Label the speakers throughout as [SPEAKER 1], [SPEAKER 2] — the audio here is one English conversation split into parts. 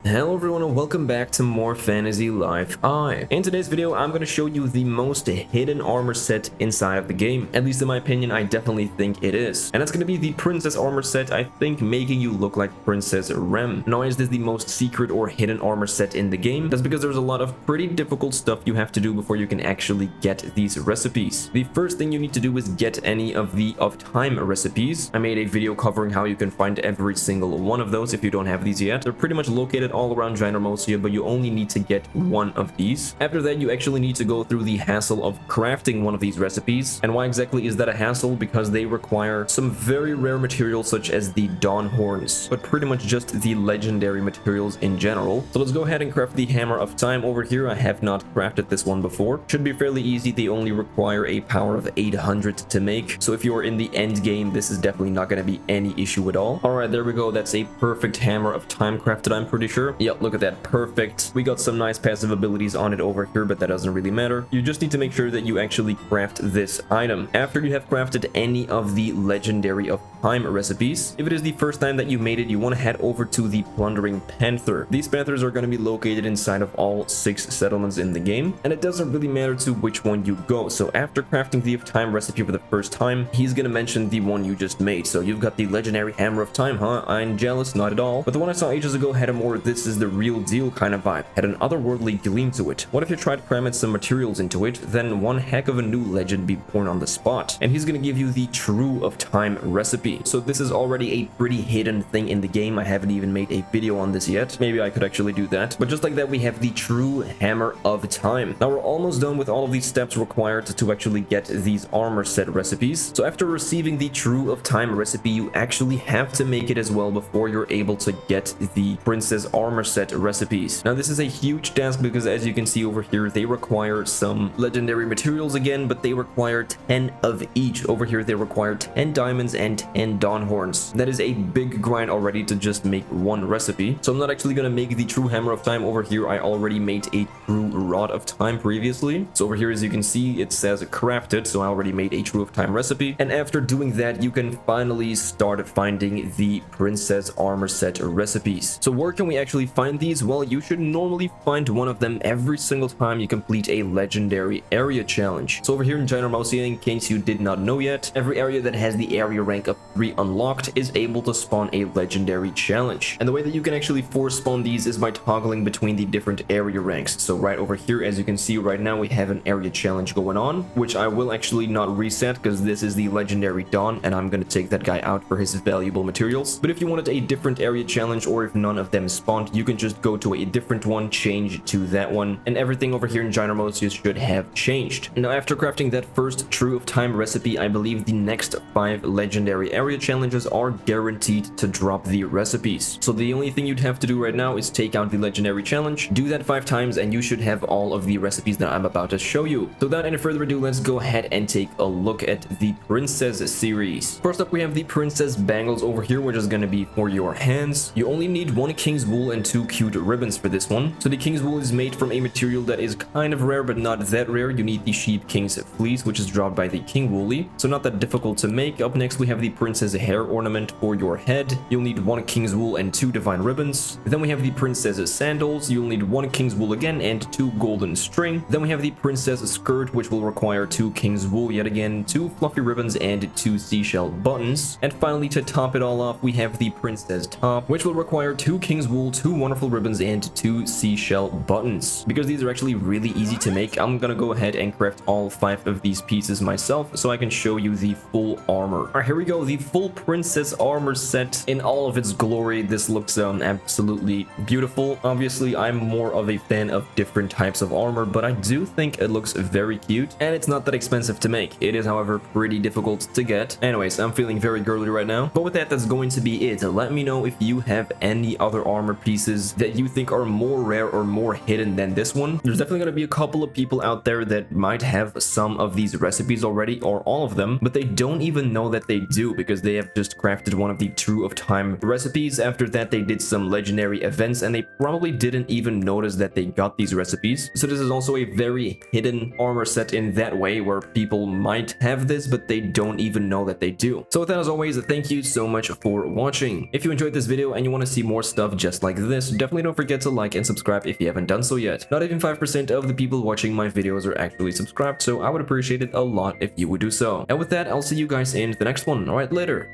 [SPEAKER 1] Hello everyone and welcome back to more Fantasy Life I. In today's video, I'm going to show you the most hidden armor set inside of the game. At least in my opinion, I definitely think it is. And that's going to be the Princess armor set, I think making you look like Princess Rem. Now, is this the most secret or hidden armor set in the game? That's because there's a lot of pretty difficult stuff you have to do before you can actually get these recipes. The first thing you need to do is get any of the of time recipes. I made a video covering how you can find every single one of those if you don't have these yet. They're pretty much located all around Gynermosia, but you only need to get one of these. After that, you actually need to go through the hassle of crafting one of these recipes. And why exactly is that a hassle? Because they require some very rare materials such as the Dawn Horns, but pretty much just the legendary materials in general. So let's go ahead and craft the Hammer of Time over here. I have not crafted this one before. Should be fairly easy. They only require a power of 800 to make. So if you're in the end game, this is definitely not going to be any issue at all. All right, there we go. That's a perfect Hammer of Time crafted, I'm pretty sure. Yep, look at that. Perfect. We got some nice passive abilities on it over here, but that doesn't really matter. You just need to make sure that you actually craft this item. After you have crafted any of the legendary of time recipes, if it is the first time that you made it, you want to head over to the Plundering Panther. These panthers are going to be located inside of all 6 settlements in the game, and it doesn't really matter to which one you go. So after crafting the of time recipe for the first time, he's going to mention the one you just made. So you've got the legendary Hammer of Time, huh? I'm jealous, not at all. But the one I saw ages ago had a more this is the real deal kind of vibe, had an otherworldly gleam to it. What if you tried cramming some materials into it? Then one heck of a new legend be born on the spot. And he's going to give you the True of Time recipe. So this is already a pretty hidden thing in the game. I haven't even made a video on this yet. Maybe I could actually do that. But just like that, we have the True Hammer of Time. Now we're almost done with all of these steps required to actually get these armor set recipes. So after receiving the True of Time recipe, you actually have to make it as well before you're able to get the Princess armor set recipes. Now this is a huge task because as you can see over here, they require some legendary materials again, but they require 10 of each. Over here they require 10 diamonds and 10 Dawn Horns. That is a big grind already to just make one recipe. So I'm not actually going to make the True Hammer of Time over here. I already made a True Rod of Time previously. So over here, as you can see, it says crafted, so I already made a True of Time recipe. And after doing that, you can finally start finding the Princess armor set recipes. So where can we actually find these? Well, you should normally find one of them every single time you complete a legendary area challenge. So over here in Gynermosia, in case you did not know yet, every area that has the area rank of 3 unlocked is able to spawn a legendary challenge. And the way that you can actually force spawn these is by toggling between the different area ranks. So right over here, as you can see right now, we have an area challenge going on, which I will actually not reset because this is the legendary Dawn, and I'm going to take that guy out for his valuable materials. But if you wanted a different area challenge, or if none of them spawned, you can just go to a different one, change to that one, and everything over here in Gynermosia should have changed. Now after crafting that first True of Time recipe, I believe the next 5 legendary area challenges are guaranteed to drop the recipes. So the only thing you'd have to do right now is take out the legendary challenge, do that 5 times, and you should have all of the recipes that I'm about to show you. So without any further ado, let's go ahead and take a look at the Princess series. First up, we have the Princess Bangles over here, which is going to be for your hands. You only need 1 King's Wool and 2 cute ribbons for this one. So the King's Wool is made from a material that is kind of rare, but not that rare. You need the Sheep King's Fleece, which is dropped by the King Wooly, so not that difficult to make. Up next, we have the Princess Hair Ornament for your head. You'll need 1 King's Wool and 2 Divine Ribbons. Then we have the Princess Sandals. You'll need 1 King's Wool again and 2 Golden String. Then we have the Princess Skirt, which will require 2 King's Wool yet again, 2 Fluffy Ribbons, and 2 Seashell Buttons. And finally, to top it all off, we have the Princess Top, which will require 2 King's Wool, 2 Wonderful Ribbons, and 2 Seashell Buttons. Because these are actually really easy to make, I'm gonna go ahead and craft all 5 of these pieces myself so I can show you the full armor. Alright, here we go, the full Princess armor set in all of its glory. This looks absolutely beautiful. Obviously, I'm more of a fan of different types of armor, but I do think it looks very cute, and it's not that expensive to make. It is, however, pretty difficult to get. Anyways, I'm feeling very girly right now. But with that, that's going to be it. Let me know if you have any other armor pieces that you think are more rare or more hidden than this one. There's definitely going to be a couple of people out there that might have some of these recipes already, or all of them, but they don't even know that they do because they have just crafted one of the True of Time recipes. After that, they did some legendary events and they probably didn't even notice that they got these recipes. So this is also a very hidden armor set in that way, where people might have this but they don't even know that they do. So with that, as always, thank you so much for watching. If you enjoyed this video and you want to see more stuff just like this, definitely don't forget to like and subscribe if you haven't done so yet. Not even 5% of the people watching my videos are actually subscribed, so I would appreciate it a lot if you would do so. And with that, I'll see you guys in the next one. Alright, later.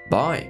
[SPEAKER 1] Bye.